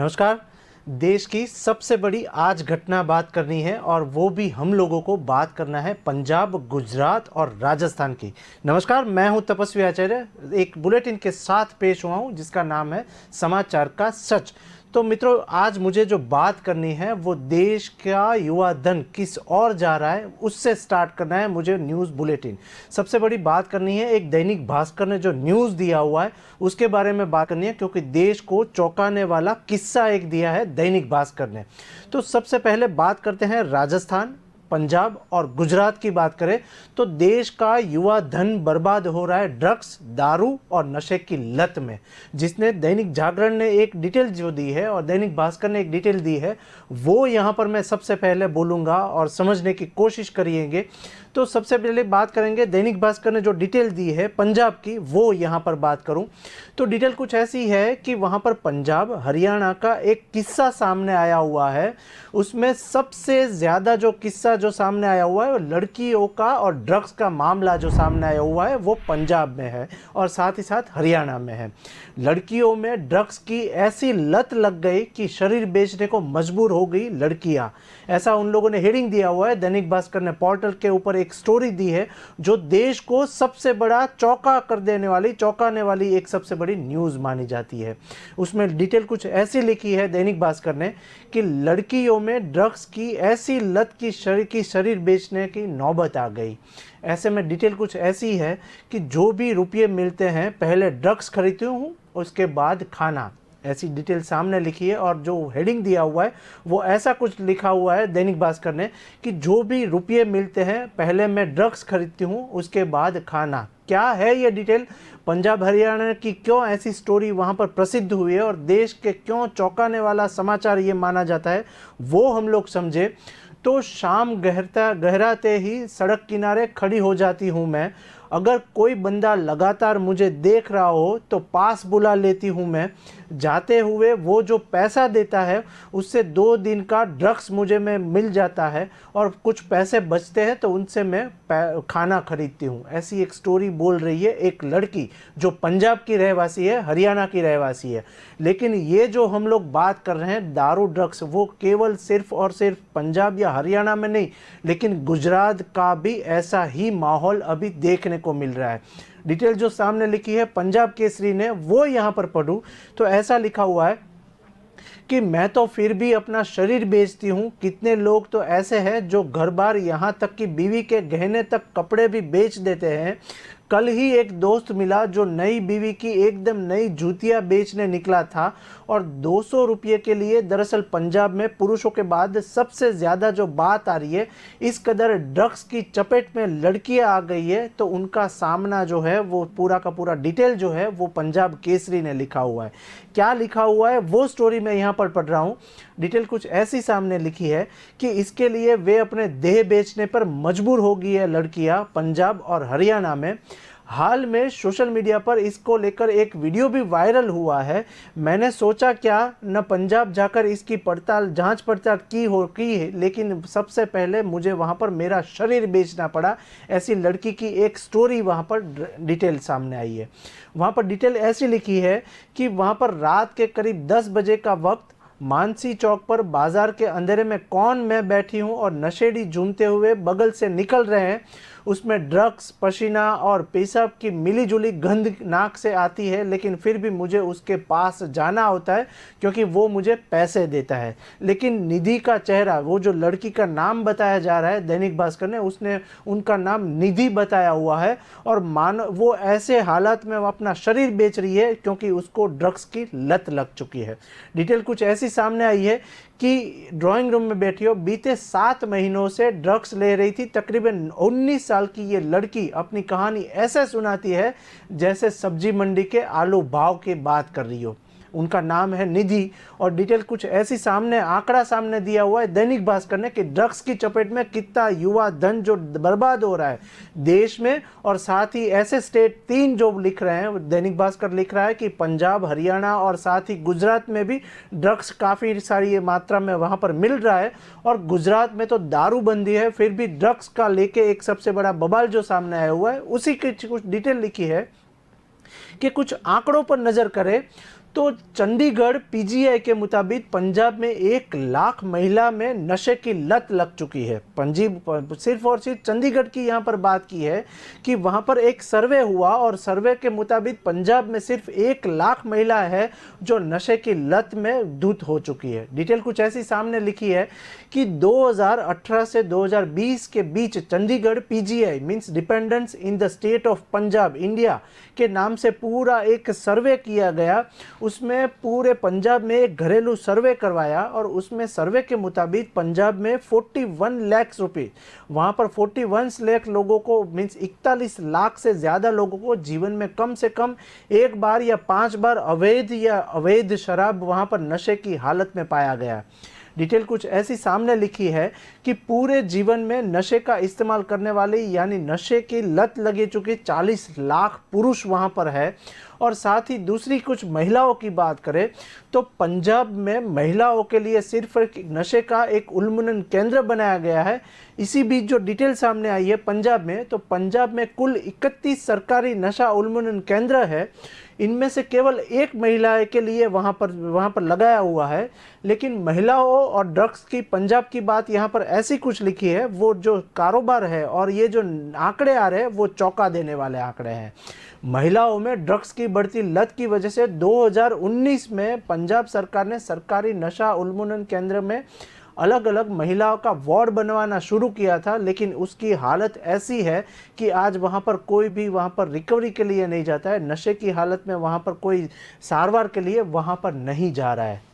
नमस्कार। देश की सबसे बड़ी आज घटना बात करनी है और वो भी हम लोगों को बात करना है पंजाब, गुजरात और राजस्थान की। नमस्कार, मैं हूं तपस्वी आचार्य, एक बुलेटिन के साथ पेश हुआ हूं जिसका नाम है समाचार का सच। तो मित्रों, आज मुझे जो बात करनी है वो देश का युवा धन किस ओर जा रहा है उससे स्टार्ट करना है मुझे। न्यूज़ बुलेटिन सबसे बड़ी बात करनी है। एक दैनिक भास्कर ने जो न्यूज़ दिया हुआ है उसके बारे में बात करनी है, क्योंकि देश को चौंकाने वाला किस्सा एक दिया है दैनिक भास्कर ने। तो सबसे पहले बात करते हैं राजस्थान, पंजाब और गुजरात की बात करें तो देश का युवा धन बर्बाद हो रहा है ड्रग्स, दारू और नशे की लत में। जिसने दैनिक जागरण ने एक डिटेल जो दी है और दैनिक भास्कर ने एक डिटेल दी है वो यहाँ पर मैं सबसे पहले बोलूँगा और समझने की कोशिश करिएंगे। तो सबसे पहले बात करेंगे दैनिक भास्कर ने जो डिटेल दी है पंजाब की, वो यहाँ पर बात करूँ तो डिटेल कुछ ऐसी है कि वहाँ पर पंजाब हरियाणा का एक किस्सा सामने आया हुआ है। उसमें सबसे ज़्यादा जो किस्सा जो सामने आया हुआ है वो लड़कियों का और ड्रग्स का मामला जो सामने आया हुआ है वो पंजाब में है और साथ ही साथ हरियाणा में है। लड़कियों में ड्रग्स की ऐसी लत लग गई कि शरीर बेचने को मजबूर हो गई लड़कियाँ, ऐसा उन लोगों ने हेडिंग दिया हुआ है। दैनिक भास्कर ने पोर्टल के ऊपर एक स्टोरी दी है जो देश को सबसे बड़ा चौंकाने वाली एक सबसे बड़ी न्यूज़ मानी जाती है। उसमें डिटेल कुछ ऐसी लिखी है दैनिक भास्कर ने कि लड़कियों में ड्रग्स की ऐसी लत की शरीर बेचने की नौबत आ गई। ऐसे में डिटेल कुछ ऐसी है कि जो भी रुपये मिलते हैं पहले ड्रग्स खरीदती हूँ उसके बाद खाना, ऐसी डिटेल सामने लिखी है। और जो हेडिंग दिया हुआ है वो ऐसा कुछ लिखा हुआ है दैनिक भास्कर ने कि जो भी रुपये मिलते हैं पहले मैं ड्रग्स खरीदती हूँ उसके बाद खाना। क्या है ये डिटेल, पंजाब हरियाणा की क्यों ऐसी स्टोरी वहाँ पर प्रसिद्ध हुई है और देश के क्यों चौंकाने वाला समाचार ये माना जाता है, वो हम लोग समझे। तो शाम गहराते ही सड़क किनारे खड़ी हो जाती हूँ मैं। अगर कोई बंदा लगातार मुझे देख रहा हो तो पास बुला लेती हूँ मैं। जाते हुए वो जो पैसा देता है उससे 2 दिन का ड्रग्स मुझे में मिल जाता है और कुछ पैसे बचते हैं तो उनसे मैं खाना खरीदती हूँ। ऐसी एक स्टोरी बोल रही है एक लड़की जो पंजाब की रहवासी है, हरियाणा की रहवासी है। लेकिन ये जो हम लोग बात कर रहे हैं दारू ड्रग्स, वो केवल सिर्फ और सिर्फ पंजाब या हरियाणा में नहीं, लेकिन गुजरात का भी ऐसा ही माहौल अभी देखने को मिल रहा है। डिटेल जो सामने लिखी है पंजाब केसरी ने वो यहाँ पर पढ़ूँ तो ऐसा लिखा हुआ है कि मैं तो फिर भी अपना शरीर बेचती हूँ। कितने लोग तो ऐसे हैं जो घर बार यहाँ तक कि बीवी के गहने तक, कपड़े भी बेच देते हैं। कल ही एक दोस्त मिला जो नई बीवी की एकदम नई जूतियाँ बेचने निकला था और 200 रुपये के लिए। दरअसल पंजाब में पुरुषों के बाद सबसे ज़्यादा जो बात आ रही है, इस कदर ड्रग्स की चपेट में लड़कियां आ गई है, तो उनका सामना जो है वो पूरा का पूरा डिटेल जो है वो पंजाब केसरी ने लिखा हुआ है। क्या लिखा हुआ है वो स्टोरी मैं यहाँ पर पढ़ रहा हूँ। डिटेल कुछ ऐसी सामने लिखी है कि इसके लिए वे अपने देह बेचने पर मजबूर हो गई है लड़कियां पंजाब और हरियाणा में। हाल में सोशल मीडिया पर इसको लेकर एक वीडियो भी वायरल हुआ है। मैंने सोचा क्या न पंजाब जाकर इसकी जांच पड़ताल की, लेकिन सबसे पहले मुझे वहां पर मेरा शरीर बेचना पड़ा। ऐसी लड़की की एक स्टोरी वहां पर डिटेल सामने आई है। वहां पर डिटेल ऐसी लिखी है कि वहां पर रात के करीब 10 बजे का वक्त, मानसी चौक पर बाजार के अंधेरे में कौन मैं बैठी हूँ और नशेड़ी झूमते हुए बगल से निकल रहे हैं। उसमें ड्रग्स, पसीना और पेशाब की मिली जुली गंध नाक से आती है, लेकिन फिर भी मुझे उसके पास जाना होता है क्योंकि वो मुझे पैसे देता है। लेकिन निधि का चेहरा, वो जो लड़की का नाम बताया जा रहा है दैनिक भास्कर ने, उसने उनका नाम निधि बताया हुआ है और वो ऐसे हालात में वो अपना शरीर बेच रही है क्योंकि उसको ड्रग्स की लत लग चुकी है। डिटेल कुछ ऐसी सामने आई है कि ड्राइंग रूम में बैठी हो, बीते 7 महीनों से ड्रग्स ले रही थी। तकरीबन 19 साल की ये लड़की अपनी कहानी ऐसे सुनाती है जैसे सब्जी मंडी के आलू भाव की बात कर रही हो। उनका नाम है निधि और डिटेल कुछ ऐसी आंकड़ा सामने दिया हुआ है दैनिक भास्कर ने कि ड्रग्स की चपेट में कितना युवा धन जो बर्बाद हो रहा है देश में। और साथ ही ऐसे स्टेट 3 जो लिख रहे हैं, दैनिक भास्कर लिख रहा है कि पंजाब, हरियाणा और साथ ही गुजरात में भी ड्रग्स काफ़ी सारी मात्रा में वहाँ पर मिल रहा है। और गुजरात में तो दारूबंदी है, फिर भी ड्रग्स का लेके एक सबसे बड़ा बवाल जो सामने आया हुआ है। उसी की कुछ डिटेल लिखी है कि कुछ आंकड़ों पर नज़र करें तो चंडीगढ़ पीजीआई के मुताबिक पंजाब में 1 लाख महिला में नशे की लत लग चुकी है। सिर्फ और सिर्फ चंडीगढ़ की यहाँ पर बात की है कि वहाँ पर एक सर्वे हुआ और सर्वे के मुताबिक पंजाब में सिर्फ 1 लाख महिला है जो नशे की लत में धुत हो चुकी है। डिटेल कुछ ऐसी सामने लिखी है कि 2018 से 2020 के बीच Chandigarh PGI means dependence in the state of Punjab India के नाम से पूरा एक सर्वे किया गया। उसमें पूरे पंजाब में एक घरेलू सर्वे करवाया और उसमें सर्वे के मुताबिक पंजाब में 41 लाख रुपए, वहाँ पर 41 लाख लोगों को मीन्स 41 लाख से ज़्यादा लोगों को जीवन में कम से कम एक बार या 5 बार अवैध शराब वहाँ पर नशे की हालत में पाया गया। डिटेल कुछ ऐसी सामने लिखी है कि पूरे जीवन में नशे का इस्तेमाल करने वाले यानी नशे की लत लगे चुके 40 लाख पुरुष वहाँ पर है। और साथ ही दूसरी कुछ महिलाओं की बात करें तो पंजाब में महिलाओं के लिए सिर्फ नशे का एक उन्मूलन केंद्र बनाया गया है। इसी बीच जो डिटेल सामने आई है पंजाब में, तो पंजाब में कुल 31 सरकारी नशा उन्मूलन केंद्र है। इनमें से केवल एक महिला के लिए वहाँ पर लगाया हुआ है। लेकिन महिलाओं और ड्रग्स की पंजाब की बात यहाँ पर ऐसी कुछ लिखी है, वो जो कारोबार है और ये जो आंकड़े आ रहे हैं वो चौंका देने वाले आंकड़े हैं। महिलाओं में ड्रग्स की बढ़ती लत की वजह से 2019 में पंजाब सरकार ने सरकारी नशा उन्मूलन केंद्र में अलग अलग महिलाओं का वार्ड बनवाना शुरू किया था, लेकिन उसकी हालत ऐसी है कि आज वहाँ पर कोई भी वहाँ पर रिकवरी के लिए नहीं जाता है। नशे की हालत में वहाँ पर कोई सारवार के लिए वहाँ पर नहीं जा रहा है।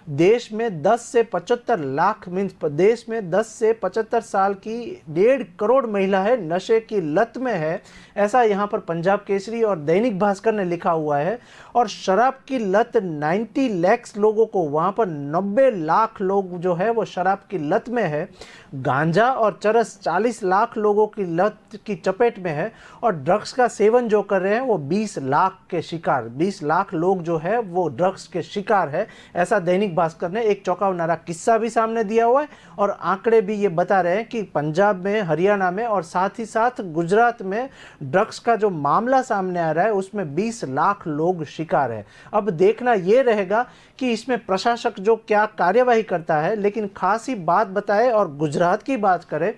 देश में 10 से 75 लाख मीन्स देश में 10 से 75 साल की 1.5 करोड़ महिला है नशे की लत में है, ऐसा यहाँ पर पंजाब केसरी और दैनिक भास्कर ने लिखा हुआ है। और शराब की लत 90 लाख लोगों को, वहाँ पर 90 लाख लोग जो है वो शराब की लत में है। गांजा और चरस 40 लाख लोगों की लत की चपेट में है। और ड्रग्स का सेवन जो कर रहे हैं वो 20 लाख लोग जो है वो ड्रग्स के शिकार है, ऐसा दैनिक भास्कर ने एक चौंकावनारा किस्सा भी सामने दिया हुआ है। और आंकड़े भी ये बता रहे हैं कि पंजाब में, हरियाणा में और साथ ही साथ गुजरात में ड्रग्स का जो मामला सामने आ रहा है उसमें 20 लाख लोग शिकार है। अब देखना ये रहेगा कि इसमें प्रशासक जो क्या कार्यवाही करता है। लेकिन खास ही बात बताए और गुजरात की बात करें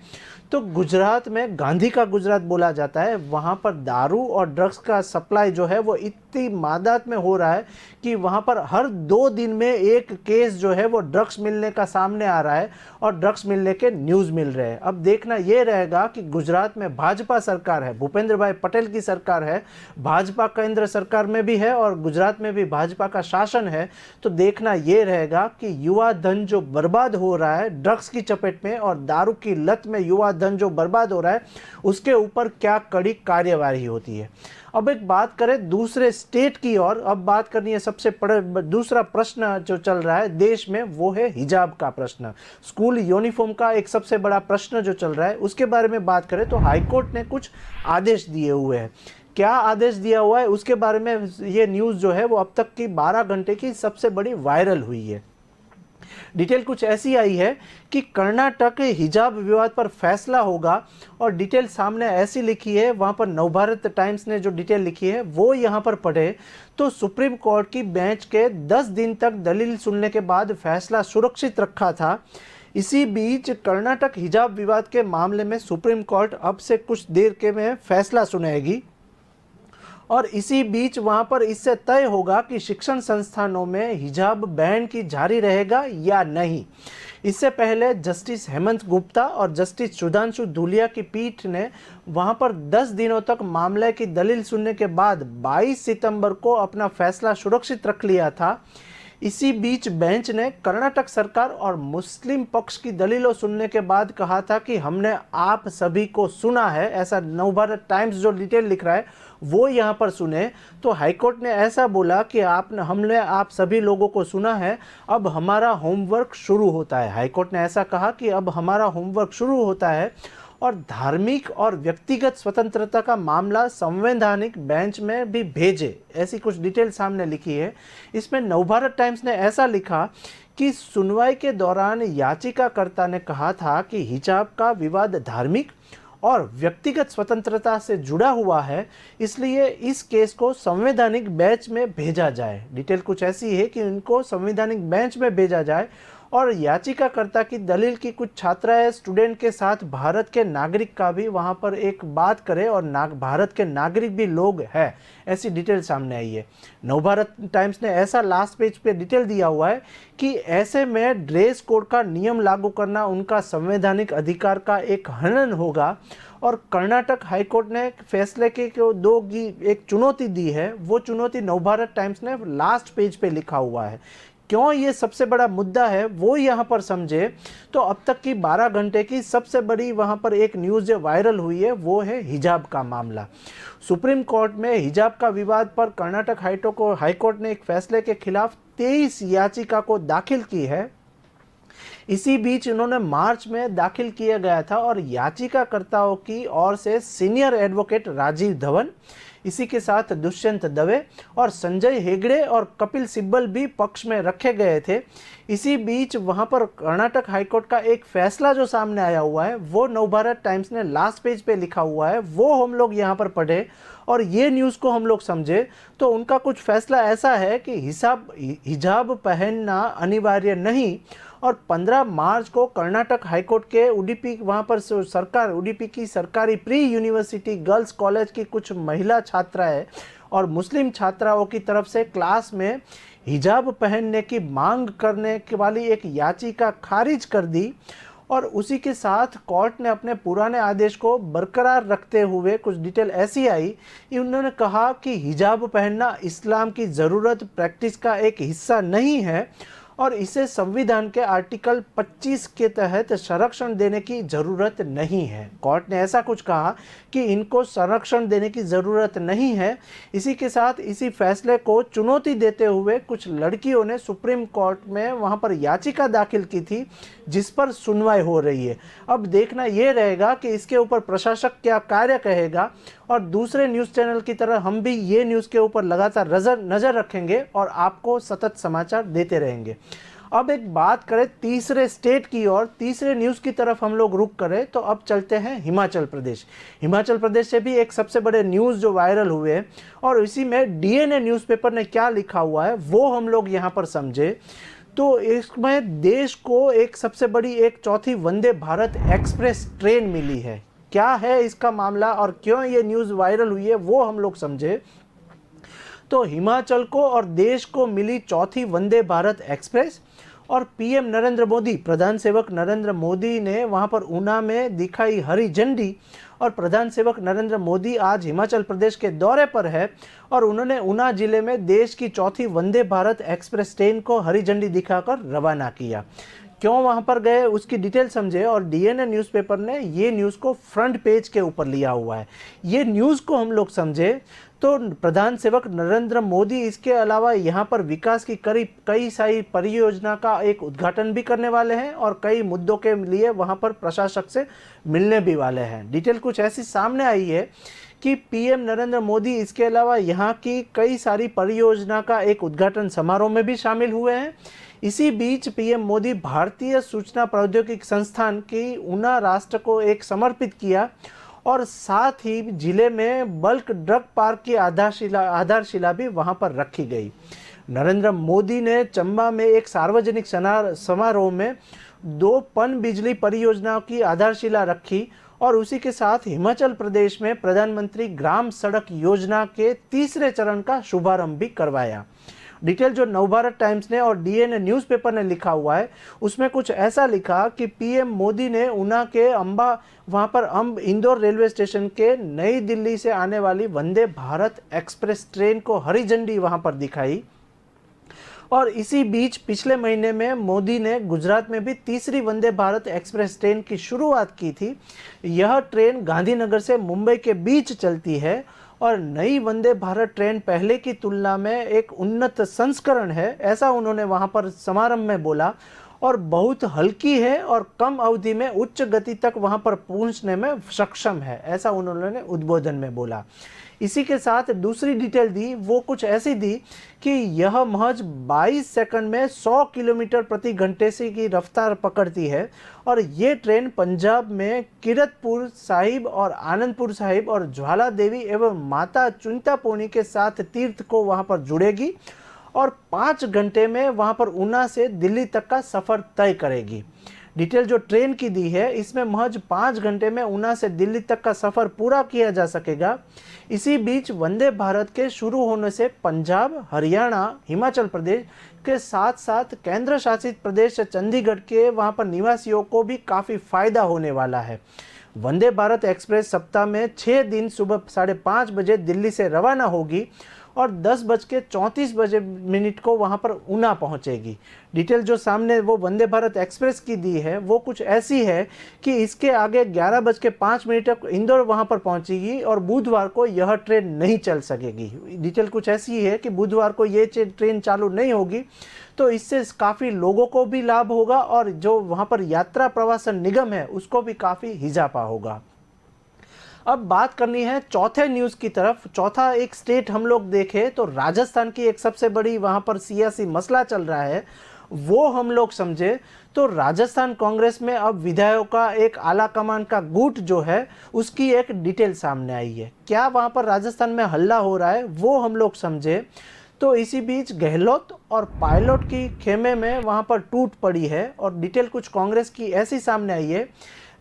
तो गुजरात में गांधी का गुजरात बोला जाता है। वहाँ पर दारू और ड्रग्स का सप्लाई जो है वो इतनी मादात में हो रहा है कि वहाँ पर हर 2 दिन में एक केस जो है वो ड्रग्स मिलने का सामने आ रहा है और ड्रग्स मिलने के न्यूज़ मिल रहे हैं। अब देखना ये रहेगा कि गुजरात में भाजपा सरकार है, भूपेंद्र भाई पटेल की सरकार है, भाजपा केंद्र सरकार में भी है और गुजरात में भी भाजपा का शासन है। तो देखना ये रहेगा कि युवा धन जो बर्बाद हो रहा है ड्रग्स की चपेट में और दारू की लत में युवा धन जो बर्बाद हो रहा है उसके ऊपर क्या कड़ी कार्यवाही होती है। अब एक बात करें दूसरे स्टेट की और अब बात करनी है सबसे दूसरा प्रश्न जो चल रहा है देश में, वो है हिजाब का प्रश्न। स्कूल यूनिफॉर्म का एक सबसे बड़ा प्रश्न जो चल रहा है उसके बारे में बात करें तो हाईकोर्ट ने कुछ आदेश दिए हुए हैं। क्या आदेश दिया हुआ है उसके बारे में ये न्यूज़ जो है वो अब तक की 12 घंटे की सबसे बड़ी वायरल हुई है। डिटेल कुछ ऐसी आई है कि कर्नाटक हिजाब विवाद पर फैसला होगा और डिटेल सामने ऐसी लिखी है, वहाँ पर नवभारत टाइम्स ने जो डिटेल लिखी है वो यहाँ पर पढ़े तो सुप्रीम कोर्ट की बेंच के 10 दिन तक दलील सुनने के बाद फैसला सुरक्षित रखा था। इसी बीच कर्नाटक हिजाब विवाद के मामले में सुप्रीम कोर्ट अब से कुछ देर के में फैसला सुनाएगी और इसी बीच वहाँ पर इससे तय होगा कि शिक्षण संस्थानों में हिजाब बैन की जारी रहेगा या नहीं। इससे पहले जस्टिस हेमंत गुप्ता और जस्टिस सुधांशु धूलिया की पीठ ने वहाँ पर 10 दिनों तक मामले की दलील सुनने के बाद 22 सितंबर को अपना फैसला सुरक्षित रख लिया था। इसी बीच बेंच ने कर्नाटक सरकार और मुस्लिम पक्ष की दलीलों सुनने के बाद कहा था कि हमने आप सभी को सुना है, ऐसा नवभारत टाइम्स जो डिटेल लिख रहा है वो यहाँ पर सुने। तो हाईकोर्ट ने ऐसा बोला कि हमने आप सभी लोगों को सुना है, अब हमारा होमवर्क शुरू होता है। हाईकोर्ट ने ऐसा कहा कि अब हमारा होमवर्क शुरू होता है और धार्मिक और व्यक्तिगत स्वतंत्रता का मामला संवैधानिक बेंच में भी भेजे, ऐसी कुछ डिटेल सामने लिखी है। इसमें नवभारत टाइम्स ने ऐसा लिखा कि सुनवाई के दौरान याचिकाकर्ता ने कहा था कि हिजाब का विवाद धार्मिक और व्यक्तिगत स्वतंत्रता से जुड़ा हुआ है, इसलिए इस केस को संवैधानिक बेंच में भेजा जाए। डिटेल कुछ ऐसी है कि इनको संवैधानिक बेंच में भेजा जाए और याचिकाकर्ता की दलील की कुछ छात्राएं स्टूडेंट के साथ भारत के नागरिक का भी वहां पर एक बात करे और भारत के नागरिक भी लोग हैं, ऐसी डिटेल सामने आई है। नवभारत टाइम्स ने ऐसा लास्ट पेज पे डिटेल दिया हुआ है कि ऐसे में ड्रेस कोड का नियम लागू करना उनका संवैधानिक अधिकार का एक हनन होगा और कर्नाटक हाईकोर्ट ने फैसले के दो की एक चुनौती दी है। वो चुनौती नवभारत टाइम्स ने लास्ट पेज पे लिखा हुआ है। क्यों ये सबसे बड़ा मुद्दा है वो यहाँ पर समझे तो अब तक की 12 घंटे की सबसे बड़ी वहाँ पर एक न्यूज़ जो वायरल हुई है वो है हिजाब का मामला। सुप्रीम कोर्ट में हिजाब का विवाद पर कर्नाटक हाईकोर्ट ने एक फैसले के खिलाफ 23 याचिका को दाखिल की है। इसी बीच इन्होंने मार्च में दाखिल किया गया था और याचिकाकर्ताओं की ओर से सीनियर एडवोकेट राजीव धवन, इसी के साथ दुष्यंत दवे और संजय हेगड़े और कपिल सिब्बल भी पक्ष में रखे गए थे। इसी बीच वहां पर कर्नाटक हाईकोर्ट का एक फैसला जो सामने आया हुआ है वो नवभारत टाइम्स ने लास्ट पेज पे लिखा हुआ है, वो हम लोग यहाँ पर पढ़े और ये न्यूज़ को हम लोग समझे तो उनका कुछ फैसला ऐसा है कि हिजाब पहनना अनिवार्य नहीं। और 15 मार्च को कर्नाटक हाईकोर्ट के उडुपी वहाँ पर उडुपी की सरकारी प्री यूनिवर्सिटी गर्ल्स कॉलेज की कुछ महिला छात्राएं और मुस्लिम छात्राओं की तरफ से क्लास में हिजाब पहनने की मांग करने की वाली एक याचिका खारिज कर दी और उसी के साथ कोर्ट ने अपने पुराने आदेश को बरकरार रखते हुए कुछ डिटेल ऐसी आई कि उन्होंने कहा कि हिजाब पहनना इस्लाम की ज़रूरत प्रैक्टिस का एक हिस्सा नहीं है और इसे संविधान के आर्टिकल 25 के तहत संरक्षण देने की ज़रूरत नहीं है। कोर्ट ने ऐसा कुछ कहा कि इनको संरक्षण देने की ज़रूरत नहीं है। इसी के साथ इसी फैसले को चुनौती देते हुए कुछ लड़कियों ने सुप्रीम कोर्ट में वहां पर याचिका दाखिल की थी जिस पर सुनवाई हो रही है। अब देखना ये रहेगा कि इसके ऊपर प्रशासक क्या कार्य कहेगा और दूसरे न्यूज़ चैनल की तरह हम भी ये न्यूज़ के ऊपर लगातार नज़र रखेंगे और आपको सतत समाचार देते रहेंगे। अब एक बात करें तीसरे स्टेट की और तीसरे न्यूज़ की तरफ हम लोग रुक करें तो अब चलते हैं हिमाचल प्रदेश। हिमाचल प्रदेश से भी एक सबसे बड़े न्यूज़ जो वायरल हुए हैं और इसी में डीएनए न्यूज़पेपर ने क्या लिखा हुआ है वो हम लोग यहाँ पर समझे तो इसमें देश को एक सबसे बड़ी एक चौथी वंदे भारत एक्सप्रेस ट्रेन मिली है। क्या है इसका मामला और क्यों ये न्यूज़ वायरल हुई है वो हम लोग समझे तो हिमाचल को और देश को मिली चौथी वंदे भारत एक्सप्रेस और पीएम नरेंद्र मोदी, प्रधान सेवक नरेंद्र मोदी ने वहां पर ऊना में दिखाई हरी झंडी और प्रधान सेवक नरेंद्र मोदी आज हिमाचल प्रदेश के दौरे पर है और उन्होंने ऊना जिले में देश की चौथी वंदे भारत एक्सप्रेस ट्रेन को हरी झंडी दिखाकर रवाना किया। क्यों वहां पर गए उसकी डिटेल समझे और डीएनए न्यूज़पेपर ने ये न्यूज़ को फ्रंट पेज के ऊपर लिया हुआ है। ये न्यूज़ को हम लोग समझे तो प्रधान सेवक नरेंद्र मोदी इसके अलावा यहाँ पर विकास की कई सारी परियोजना का एक उद्घाटन भी करने वाले हैं और कई मुद्दों के लिए वहाँ पर प्रशासक से मिलने भी वाले हैं। डिटेल कुछ ऐसी सामने आई है कि पीएम नरेंद्र मोदी इसके अलावा यहाँ की कई सारी परियोजना का एक उद्घाटन समारोह में भी शामिल हुए हैं। इसी बीच पीएम मोदी भारतीय सूचना प्रौद्योगिकी संस्थान की ऊना राष्ट्र को एक समर्पित किया और साथ ही जिले में बल्क ड्रग पार्क की आधारशिला भी वहां पर रखी गई। नरेंद्र मोदी ने चंबा में एक सार्वजनिक समारोह में 2 पन बिजली परियोजनाओं की आधारशिला रखी और उसी के साथ हिमाचल प्रदेश में प्रधानमंत्री ग्राम सड़क योजना के तीसरे चरण का शुभारंभ भी करवाया। डिटेल जो नवभारत टाइम्स ने और डीएनए न्यूज़पेपर ने लिखा हुआ है उसमें कुछ ऐसा लिखा कि पीएम मोदी ने ऊना के वहाँ पर इंदौर रेलवे स्टेशन के नई दिल्ली से आने वाली वंदे भारत एक्सप्रेस ट्रेन को हरी झंडी वहाँ पर दिखाई और इसी बीच पिछले महीने में मोदी ने गुजरात में भी तीसरी वंदे भारत एक्सप्रेस ट्रेन की शुरुआत की थी। यह ट्रेन गांधीनगर से मुंबई के बीच चलती है और नई वंदे भारत ट्रेन पहले की तुलना में एक उन्नत संस्करण है, ऐसा उन्होंने वहां पर समारंभ में बोला और बहुत हल्की है और कम अवधि में उच्च गति तक वहां पर पहुंचने में सक्षम है, ऐसा उन्होंने उद्बोधन में बोला। इसी के साथ दूसरी डिटेल दी वो कुछ ऐसी दी कि यह महज 22 सेकंड में 100 किलोमीटर प्रति घंटे से की रफ्तार पकड़ती है और ये ट्रेन पंजाब में किरतपुर साहिब और आनंदपुर साहिब और ज्वाला देवी एवं माता चिंतामणि के साथ तीर्थ को वहाँ पर जुड़ेगी और 5 घंटे में वहाँ पर ऊना से दिल्ली तक का सफ़र तय करेगी। डिटेल जो ट्रेन की दी है इसमें महज 5 घंटे में ऊना से दिल्ली तक का सफ़र पूरा किया जा सकेगा। इसी बीच वंदे भारत के शुरू होने से पंजाब, हरियाणा, हिमाचल प्रदेश के साथ साथ केंद्र शासित प्रदेश चंडीगढ़ के वहाँ पर निवासियों को भी काफ़ी फ़ायदा होने वाला है। वंदे भारत एक्सप्रेस सप्ताह में 6 दिन सुबह 5:30 बजे दिल्ली से रवाना होगी और 10:34 को वहाँ पर ऊना पहुँचेगी। डिटेल जो सामने वो वंदे भारत एक्सप्रेस की दी है वो कुछ ऐसी है कि इसके आगे 11:05 तक इंदौर वहाँ पर पहुँचेगी और बुधवार को यह ट्रेन नहीं चल सकेगी। डिटेल कुछ ऐसी है कि बुधवार को ये ट्रेन चालू नहीं होगी, तो इससे काफ़ी लोगों को भी लाभ होगा और जो वहाँ पर यात्रा प्रवासन निगम है उसको भी काफ़ी इजाफा होगा। अब बात करनी है चौथे न्यूज़ की तरफ। चौथा एक स्टेट हम लोग देखें तो राजस्थान की एक सबसे बड़ी वहाँ पर सियासी मसला चल रहा है, वो हम लोग समझे तो राजस्थान कांग्रेस में अब विधायकों का एक आला कमान का गुट जो है उसकी एक डिटेल सामने आई है। क्या वहाँ पर राजस्थान में हल्ला हो रहा है वो हम लोग समझे तो इसी बीच गहलोत और पायलट की खेमे में वहाँ पर टूट पड़ी है और डिटेल कुछ कांग्रेस की ऐसी सामने आई है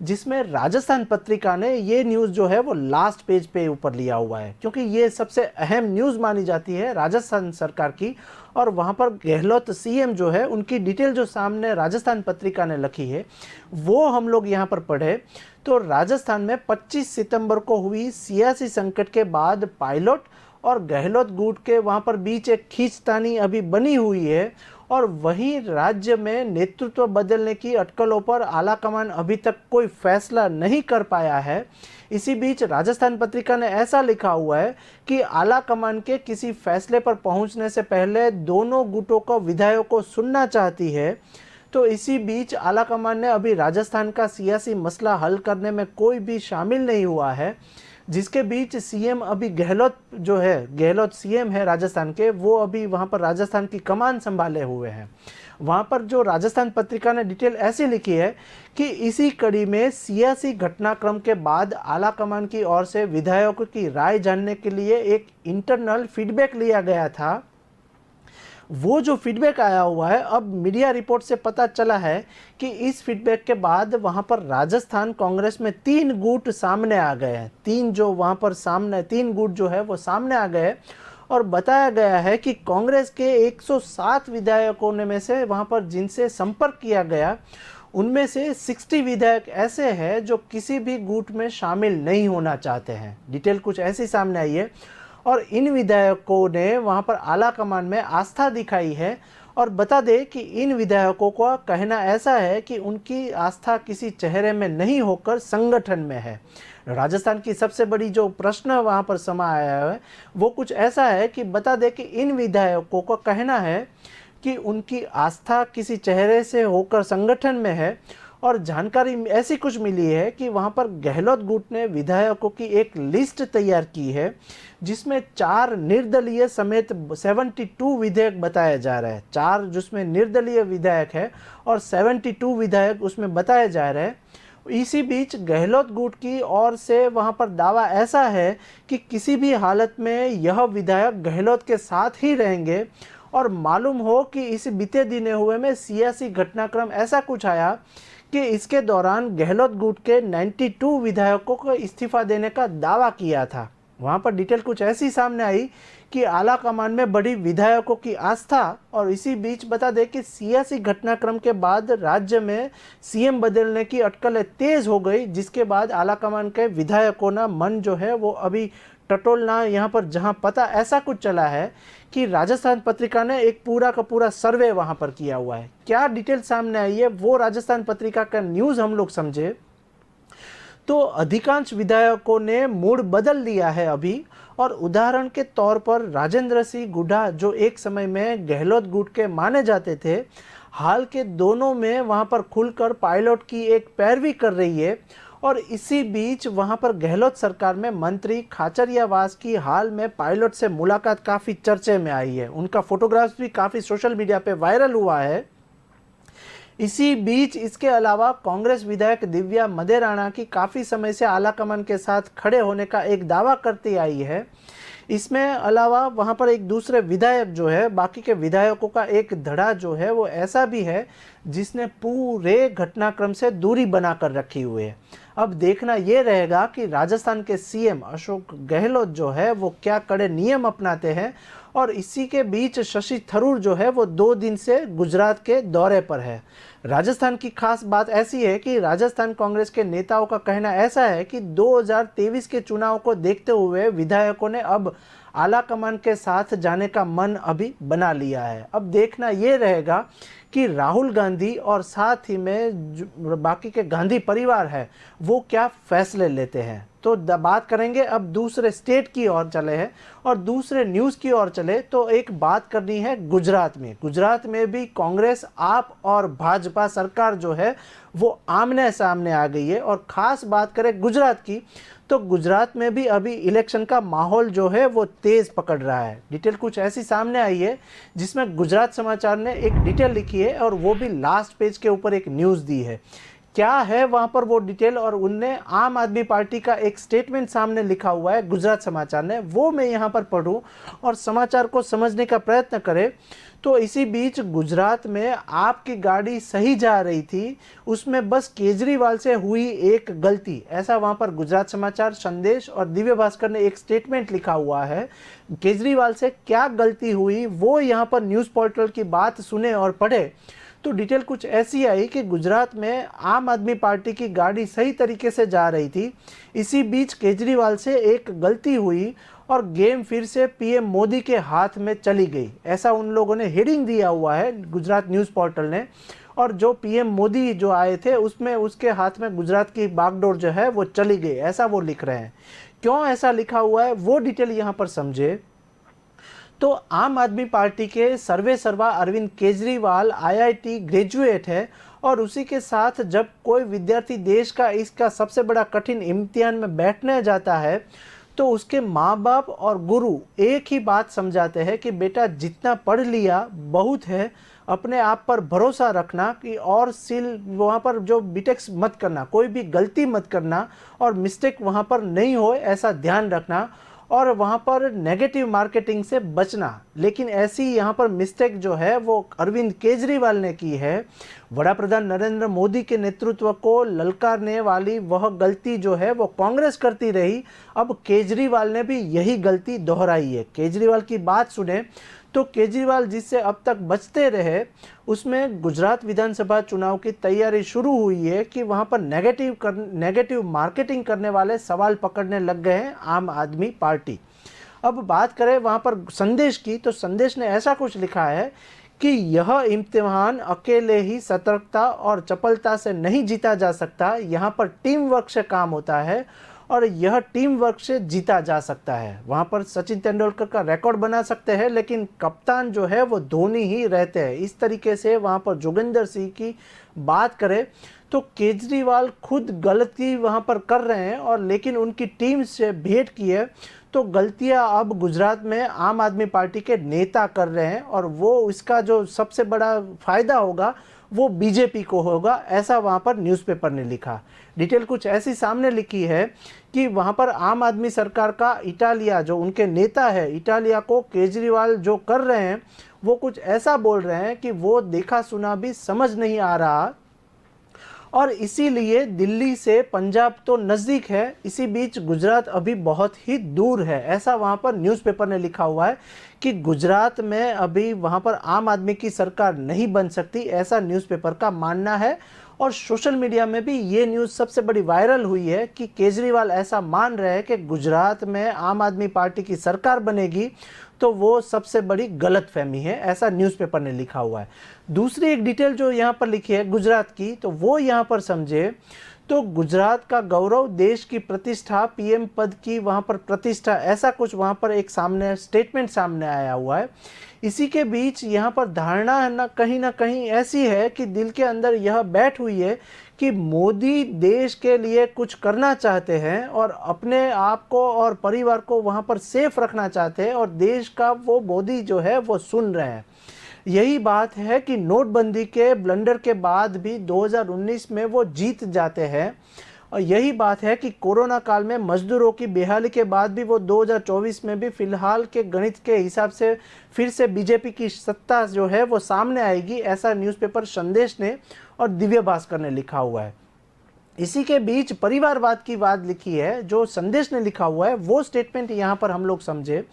जिसमें राजस्थान पत्रिका ने ये न्यूज़ जो है वो लास्ट पेज पे ऊपर लिया हुआ है, क्योंकि ये सबसे अहम न्यूज़ मानी जाती है राजस्थान सरकार की। और वहाँ पर गहलोत सीएम जो है उनकी डिटेल जो सामने राजस्थान पत्रिका ने लिखी है वो हम लोग यहाँ पर पढ़े तो राजस्थान में 25 सितंबर को हुई सियासी संकट के बाद पायलट और गहलोत गुट के वहाँ पर बीच एक खींचतानी अभी बनी हुई है और वहीं राज्य में नेतृत्व बदलने की अटकलों पर आलाकमान अभी तक कोई फैसला नहीं कर पाया है। इसी बीच राजस्थान पत्रिका ने ऐसा लिखा हुआ है कि आलाकमान के किसी फैसले पर पहुंचने से पहले दोनों गुटों को विधायकों को सुनना चाहती है। तो इसी बीच आलाकमान ने अभी राजस्थान का सियासी मसला हल करने में कोई भी शामिल नहीं हुआ है, जिसके बीच सीएम अभी गहलोत जो है, गहलोत सीएम है राजस्थान के, वो अभी वहाँ पर राजस्थान की कमान संभाले हुए हैं। वहाँ पर जो राजस्थान पत्रिका ने डिटेल ऐसी लिखी है कि इसी कड़ी में सियासी घटनाक्रम के बाद आलाकमान की ओर से विधायकों की राय जानने के लिए एक इंटरनल फीडबैक लिया गया था। वो जो फीडबैक आया हुआ है, अब मीडिया रिपोर्ट से पता चला है कि इस फीडबैक के बाद वहाँ पर राजस्थान कांग्रेस में 3 गुट सामने आ गए हैं। 3 गुट जो है वो सामने आ गए और बताया गया है कि कांग्रेस के 107 विधायकों ने में से वहाँ पर जिनसे संपर्क किया गया उनमें से 60 विधायक ऐसे हैं जो किसी भी गुट में शामिल नहीं होना चाहते हैं। डिटेल कुछ ऐसी सामने आई है और इन विधायकों ने वहाँ पर आलाकमान में आस्था दिखाई है। और बता दें कि इन विधायकों का कहना ऐसा है कि उनकी आस्था किसी चेहरे में नहीं होकर संगठन में है। राजस्थान की सबसे बड़ी जो प्रश्न वहाँ पर समा आया है वो कुछ ऐसा है कि बता दें कि इन विधायकों का कहना है कि उनकी आस्था किसी चेहरे से होकर संगठन में है। और जानकारी ऐसी कुछ मिली है कि वहाँ पर गहलोत गुट ने विधायकों की एक लिस्ट तैयार की है जिसमें 4 निर्दलीय समेत 72 विधायक बताया जा रहा है। 4 जिसमें निर्दलीय विधायक है और 72 विधायक उसमें बताए जा रहे हैं। इसी बीच गहलोत गुट की ओर से वहाँ पर दावा ऐसा है कि किसी भी हालत में यह विधायक गहलोत के साथ ही रहेंगे। और मालूम हो कि इस बीते दिने हुए में सियासी घटनाक्रम ऐसा कुछ आया कि इसके दौरान गहलोत गुट के 92 विधायकों को इस्तीफा देने का दावा किया था। वहाँ पर डिटेल कुछ ऐसी सामने आई कि आलाकमान में बड़ी विधायकों की आस्था। और इसी बीच बता दें कि सियासी घटनाक्रम के बाद राज्य में सीएम बदलने की अटकलें तेज हो गई, जिसके बाद आलाकमान के विधायकों ना मन जो है वो अभी टटोलना यहाँ पर जहाँ पता ऐसा कुछ चला है कि राजस्थान पत्रिका ने एक पूरा का पूरा सर्वे वहाँ पर किया हुआ है। क्या डिटेल सामने आई है वो राजस्थान पत्रिका का न्यूज़ हम लोग समझे तो अधिकांश विधायकों ने मूड बदल लिया है अभी। और उदाहरण के तौर पर राजेंद्र सिंह गुड्डा जो एक समय में गहलोत गुट के माने जाते थे, हाल के दोनों में वहाँ पर खुलकर पायलट की एक पैरवी कर रही है। और इसी बीच वहां पर गहलोत सरकार में मंत्री खाचरियावास की हाल में पायलट से मुलाकात काफ़ी चर्चे में आई है। उनका फोटोग्राफ्स भी काफ़ी सोशल मीडिया पे वायरल हुआ है। इसी बीच इसके अलावा कांग्रेस विधायक दिव्या मदेराणा की काफ़ी समय से आलाकमान के साथ खड़े होने का एक दावा करती आई है। इसमें अलावा वहाँ पर एक दूसरे विधायक जो है, बाकी के विधायकों का एक धड़ा जो है वो ऐसा भी है जिसने पूरे घटनाक्रम से दूरी बनाकर रखी हुई है। अब देखना ये रहेगा कि राजस्थान के सीएम अशोक गहलोत जो है वो क्या कड़े नियम अपनाते हैं। और इसी के बीच शशि थरूर जो है वो 2 दिन से गुजरात के दौरे पर है। राजस्थान की खास बात ऐसी है कि राजस्थान कांग्रेस के नेताओं का कहना ऐसा है कि 2023 के चुनाव को देखते हुए विधायकों ने अब आलाकमान के साथ जाने का मन अभी बना लिया है। अब देखना ये रहेगा कि राहुल गांधी और साथ ही में बाकी के गांधी परिवार है वो क्या फैसले लेते हैं। तो बात करेंगे अब दूसरे स्टेट की ओर चले हैं और दूसरे न्यूज़ की ओर चले तो एक बात करनी है गुजरात में। गुजरात में भी कांग्रेस, आप और भाजपा सरकार जो है वो आमने सामने आ गई है। और ख़ास बात करें गुजरात की तो गुजरात में भी अभी इलेक्शन का माहौल जो है वो तेज़ पकड़ रहा है। डिटेल कुछ ऐसी सामने आई है जिसमें गुजरात समाचार ने एक डिटेल लिखी है और वो भी लास्ट पेज के ऊपर एक न्यूज़ दी है। क्या है वहाँ पर वो डिटेल, और उनने आम आदमी पार्टी का एक स्टेटमेंट सामने लिखा हुआ है गुजरात समाचार ने, वो मैं यहाँ पर पढ़ूँ और समाचार को समझने का प्रयत्न करें। तो इसी बीच गुजरात में आपकी गाड़ी सही जा रही थी, उसमें बस केजरीवाल से हुई एक गलती, ऐसा वहाँ पर गुजरात समाचार, संदेश और दिव्य भास्कर ने एक स्टेटमेंट लिखा हुआ है। केजरीवाल से क्या गलती हुई वो यहाँ पर न्यूज़ पोर्टल की बात सुने और पढ़े तो डिटेल कुछ ऐसी आई कि गुजरात में आम आदमी पार्टी की गाड़ी सही तरीके से जा रही थी। इसी बीच केजरीवाल से एक गलती हुई और गेम फिर से पीएम मोदी के हाथ में चली गई, ऐसा उन लोगों ने हेडिंग दिया हुआ है गुजरात न्यूज़ पोर्टल ने। और जो पीएम मोदी जो आए थे उसमें उसके हाथ में गुजरात की बागडोर जो है वो चली गई, ऐसा वो लिख रहे हैं। क्यों ऐसा लिखा हुआ है वो डिटेल यहाँ पर समझे। तो आम आदमी पार्टी के सर्वे सर्वा अरविंद केजरीवाल आईआईटी ग्रेजुएट है और उसी के साथ जब कोई विद्यार्थी देश का इसका सबसे बड़ा कठिन इम्तिहान में बैठने जाता है तो उसके माँ बाप और गुरु एक ही बात समझाते हैं कि बेटा जितना पढ़ लिया बहुत है, अपने आप पर भरोसा रखना कि और वहाँ पर जो बीटेक्स मत करना, कोई भी गलती मत करना और मिस्टेक वहाँ पर नहीं हो ऐसा ध्यान रखना और वहाँ पर नेगेटिव मार्केटिंग से बचना। लेकिन ऐसी यहाँ पर मिस्टेक जो है वो अरविंद केजरीवाल ने की है। वड़ा प्रधान नरेंद्र मोदी के नेतृत्व को ललकारने वाली वह गलती जो है वो कांग्रेस करती रही, अब केजरीवाल ने भी यही गलती दोहराई है। केजरीवाल की बात सुने तो केजरीवाल जिससे अब तक बचते रहे उसमें गुजरात विधानसभा चुनाव की तैयारी शुरू हुई है कि वहां पर नेगेटिव मार्केटिंग करने वाले सवाल पकड़ने लग गए हैं आम आदमी पार्टी। अब बात करें वहां पर संदेश की तो संदेश ने ऐसा कुछ लिखा है कि यह इम्तिहान अकेले ही सतर्कता और चपलता से नहीं जीता जा सकता, यहाँ पर टीम वर्क से काम होता है और यह टीम वर्क से जीता जा सकता है। वहाँ पर सचिन तेंदुलकर का रिकॉर्ड बना सकते हैं लेकिन कप्तान जो है वो धोनी ही रहते हैं। इस तरीके से वहाँ पर जोगिंदर सिंह की बात करें तो केजरीवाल खुद गलती वहाँ पर कर रहे हैं और लेकिन उनकी टीम से भेंट की है तो गलतियाँ अब गुजरात में आम आदमी पार्टी के नेता कर रहे हैं और वो इसका जो सबसे बड़ा फ़ायदा होगा वो बीजेपी को होगा, ऐसा वहाँ पर न्यूज़पेपर ने लिखा। डिटेल कुछ ऐसी सामने लिखी है कि वहाँ पर आम आदमी सरकार का इटालिया जो उनके नेता है, इटालिया को केजरीवाल जो कर रहे हैं वो कुछ ऐसा बोल रहे हैं कि वो देखा सुना भी समझ नहीं आ रहा और इसीलिए दिल्ली से पंजाब तो नज़दीक है, इसी बीच गुजरात अभी बहुत ही दूर है, ऐसा वहाँ पर न्यूज़पेपर ने लिखा हुआ है कि गुजरात में अभी वहाँ पर आम आदमी की सरकार नहीं बन सकती, ऐसा न्यूज़पेपर का मानना है। और सोशल मीडिया में भी ये न्यूज़ सबसे बड़ी वायरल हुई है कि केजरीवाल ऐसा मान रहे हैं कि गुजरात में आम आदमी पार्टी की सरकार बनेगी तो वो सबसे बड़ी गलतफहमी है, ऐसा न्यूज़पेपर ने लिखा हुआ है। दूसरी एक डिटेल जो यहाँ पर लिखी है गुजरात की तो वो यहाँ पर समझे तो गुजरात का गौरव, देश की प्रतिष्ठा, पीएम पद की वहाँ पर प्रतिष्ठा, ऐसा कुछ वहाँ पर एक सामने स्टेटमेंट सामने आया हुआ है। इसी के बीच यहाँ पर धारणा ना कहीं ऐसी है कि दिल के अंदर यह बैठ हुई है कि मोदी देश के लिए कुछ करना चाहते हैं और अपने आप को और परिवार को वहाँ पर सेफ रखना चाहते हैं, और देश का वो मोदी जो है वो सुन रहे हैं। यही बात है कि नोटबंदी के ब्लंडर के बाद भी 2019 में वो जीत जाते हैं, और यही बात है कि कोरोना काल में मजदूरों की बेहाली के बाद भी वो 2024 में भी फिलहाल के गणित के हिसाब से फिर से बीजेपी की सत्ता जो है वो सामने आएगी, ऐसा न्यूज़पेपर संदेश ने और दिव्य भास्कर ने लिखा हुआ है। इसी के बीच परिवारवाद की बात लिखी है, जो संदेश ने लिखा हुआ है वो स्टेटमेंट यहाँ पर हम लोग समझे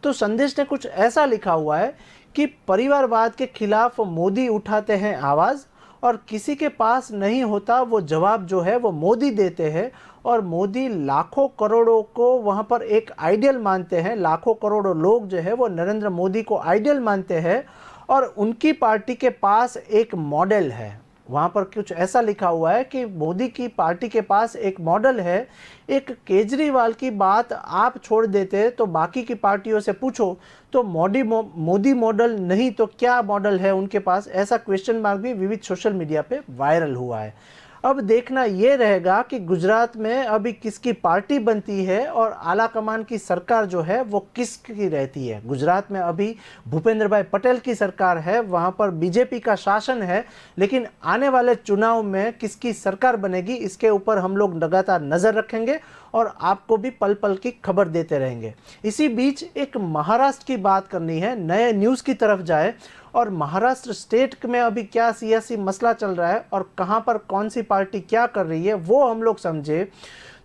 तो संदेश ने कुछ ऐसा लिखा हुआ है कि परिवारवाद के खिलाफ मोदी उठाते हैं आवाज़, और किसी के पास नहीं होता वो जवाब जो है वो मोदी देते हैं, और मोदी लाखों करोड़ों को वहाँ पर एक आइडियल मानते हैं। लाखों करोड़ों लोग जो है वो नरेंद्र मोदी को आइडियल मानते हैं, और उनकी पार्टी के पास एक मॉडल है। वहाँ पर कुछ ऐसा लिखा हुआ है कि मोदी की पार्टी के पास एक मॉडल है। एक केजरीवाल की बात आप छोड़ देते तो बाकी की पार्टियों से पूछो तो मोदी मॉडल नहीं तो क्या मॉडल है उनके पास, ऐसा क्वेश्चन मार्क भी विविध सोशल मीडिया पे वायरल हुआ है। अब देखना ये रहेगा कि गुजरात में अभी किसकी पार्टी बनती है और आला कमान की सरकार जो है वो किसकी रहती है। गुजरात में अभी भूपेंद्र भाई पटेल की सरकार है, वहाँ पर बीजेपी का शासन है, लेकिन आने वाले चुनाव में किसकी सरकार बनेगी इसके ऊपर हम लोग लगातार नज़र रखेंगे और आपको भी पल पल की खबर देते रहेंगे। इसी बीच एक महाराष्ट्र की बात करनी है, नए न्यूज़ की तरफ जाए और महाराष्ट्र स्टेट में अभी क्या सियासी मसला चल रहा है और कहां पर कौन सी पार्टी क्या कर रही है वो हम लोग समझे।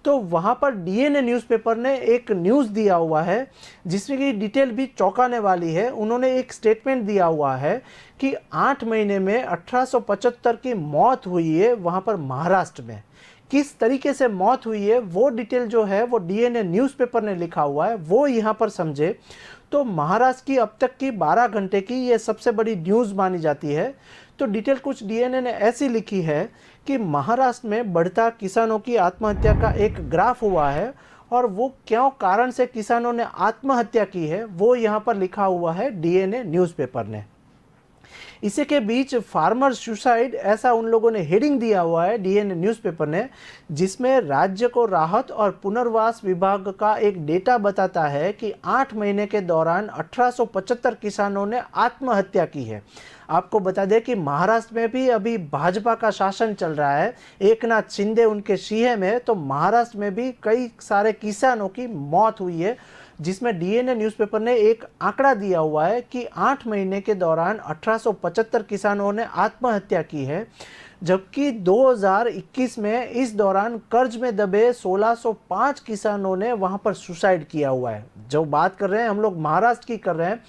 तो वहां पर डीएनए न्यूज़पेपर ने एक न्यूज़ दिया हुआ है जिसमें की डिटेल भी चौंकाने वाली है। उन्होंने एक स्टेटमेंट दिया हुआ है कि 8 महीने में 1875 की मौत हुई है वहां पर महाराष्ट्र में। किस तरीके से मौत हुई है वो डिटेल जो है वो डीएनए न्यूज़पेपर ने लिखा हुआ है, वो यहाँ पर समझे। तो महाराष्ट्र की अब तक की 12 घंटे की ये सबसे बड़ी न्यूज़ मानी जाती है। तो डिटेल कुछ डीएनए ने ऐसी लिखी है कि महाराष्ट्र में बढ़ता किसानों की आत्महत्या का एक ग्राफ हुआ है, और वो क्यों कारण से किसानों ने आत्महत्या की है वो यहाँ पर लिखा हुआ है डीएनए न्यूज़पेपर ने। इसी के बीच फार्मर सुसाइड ऐसा उन लोगों ने हेडिंग दिया हुआ है डीएनए न्यूज़पेपर ने, जिसमें राज्य को राहत और पुनर्वास विभाग का एक डेटा बताता है कि 8 महीने के दौरान 1875 किसानों ने आत्महत्या की है। आपको बता दें कि महाराष्ट्र में भी अभी भाजपा का शासन चल रहा है, एकनाथ शिंदे उनके सीएम है, तो महाराष्ट्र में भी कई सारे किसानों की मौत हुई है, जिसमें डीएनए न्यूज़पेपर ने एक आंकड़ा दिया हुआ है कि 8 महीने के दौरान 1875 किसानों ने आत्महत्या की है, जबकि 2021 में इस दौरान कर्ज में दबे 1605 किसानों ने वहां पर सुसाइड किया हुआ है। जो बात कर रहे हैं हम लोग महाराष्ट्र की कर रहे हैं,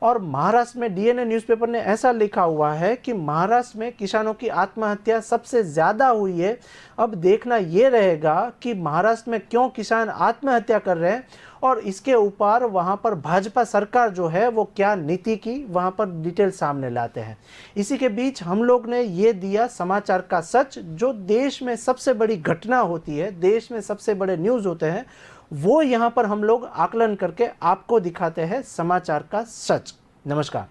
और महाराष्ट्र में डीएनए न्यूज़पेपर ने ऐसा लिखा हुआ है कि महाराष्ट्र में किसानों की आत्महत्या सबसे ज़्यादा हुई है। अब देखना ये रहेगा कि महाराष्ट्र में क्यों किसान आत्महत्या कर रहे हैं और इसके ऊपर वहाँ पर भाजपा सरकार जो है वो क्या नीति की वहाँ पर डिटेल सामने लाते हैं। इसी के बीच हम लोग ने ये दिया समाचार का सच, जो देश में सबसे बड़ी घटना होती है, देश में सबसे बड़े न्यूज़ होते हैं, वो यहाँ पर हम लोग आकलन करके आपको दिखाते हैं समाचार का सच। नमस्कार।